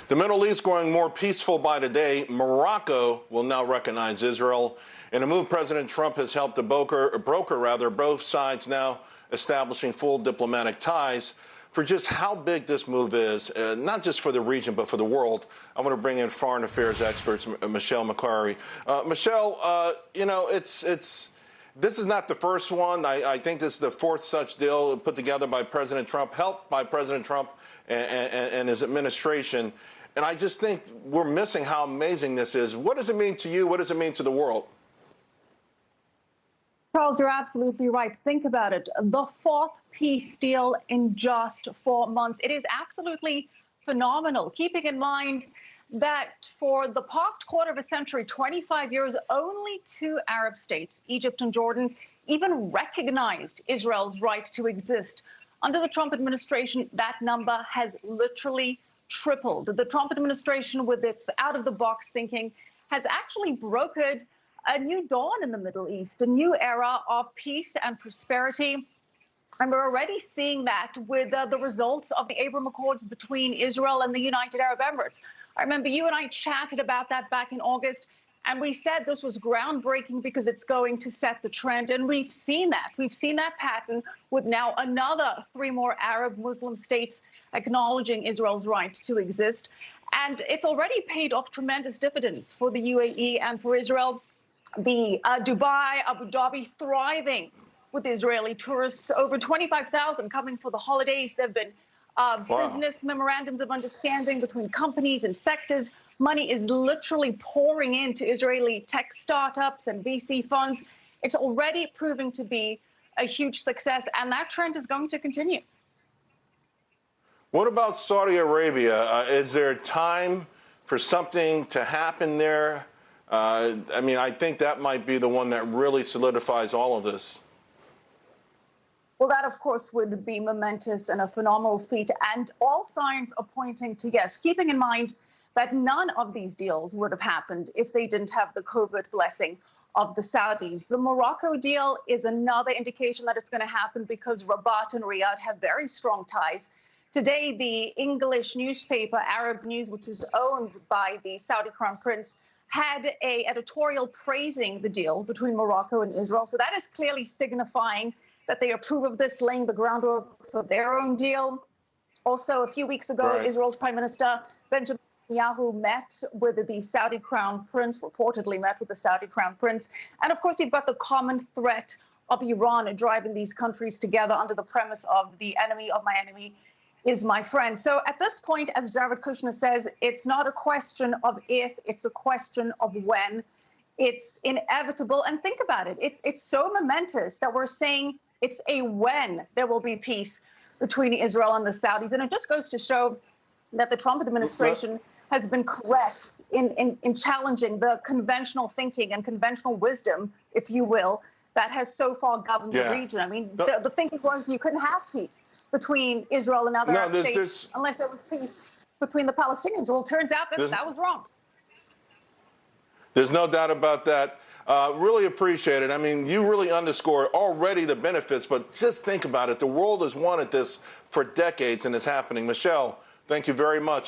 The Middle East growing more peaceful by the day. Morocco will now recognize Israel. In a move President Trump has helped to broker both sides now establishing full diplomatic ties. For just how big this move is, not just for the region, but for the world, I want to bring in foreign affairs experts, Michelle Makori. Michelle, this is not the first one. I think this is the fourth such deal put together by President Trump, helped by President Trump and his administration. And I just think we're missing how amazing this is. What does it mean to you? What does it mean to the world? Charles, you're absolutely right. Think about it. The fourth peace deal in just 4 months. It is absolutely phenomenal, keeping in mind that for the past quarter of a century, 25 years, only two Arab states, Egypt and Jordan, even recognized Israel's right to exist. Under the Trump administration, that number has literally tripled. The Trump administration, with its out-of-the-box thinking, has actually brokered a new dawn in the Middle East, a new era of peace and prosperity. And we're already seeing that with the results of the Abraham Accords between Israel and the United Arab Emirates. I remember you and I chatted about that back in August, and we said this was groundbreaking because it's going to set the trend. And we've seen that. We've seen that pattern with now another 3 more Arab Muslim states acknowledging Israel's right to exist. And it's already paid off tremendous dividends for the UAE and for Israel. The Dubai, Abu Dhabi thriving with Israeli tourists, over 25,000 coming for the holidays. There have been business memorandums of understanding between companies and sectors. Money is literally pouring into Israeli tech startups and VC funds. It's already proving to be a huge success, and that trend is going to continue. What about Saudi Arabia? Is there time for something to happen there? I mean, I think that might be the one that really solidifies all of this. Well, that, of course, would be momentous and a phenomenal feat. And all signs are pointing to yes, keeping in mind that none of these deals would have happened if they didn't have the covert blessing of the Saudis. The Morocco deal is another indication that it's going to happen because Rabat and Riyadh have very strong ties. Today, the English newspaper Arab News, which is owned by the Saudi Crown Prince, had an editorial praising the deal between Morocco and Israel. So that is clearly signifying that they approve of this, laying the groundwork for their own deal. Also, a few weeks ago, Israel's Prime Minister Benjamin Netanyahu met with the Saudi Crown Prince, reportedly met with the Saudi Crown Prince. And of course, you've got the common threat of Iran driving these countries together under the premise of the enemy of my enemy is my friend. So at this point, as Jared Kushner says, it's not a question of if, it's a question of when. It's inevitable. And think about it. It's so momentous that we're saying it's a when there will be peace between Israel and the Saudis. And it just goes to show that the Trump administration has been correct in challenging the conventional thinking and conventional wisdom, if you will, that has so far governed the region. I mean, the thinking was you couldn't have peace between Israel and other Arab states unless there was peace between the Palestinians. Well, it turns out that that was wrong. There's no doubt about that. Really appreciate it. I mean, you really underscore already the benefits, but just think about it. The world has wanted this for decades, and it's happening. Michelle, thank you very much.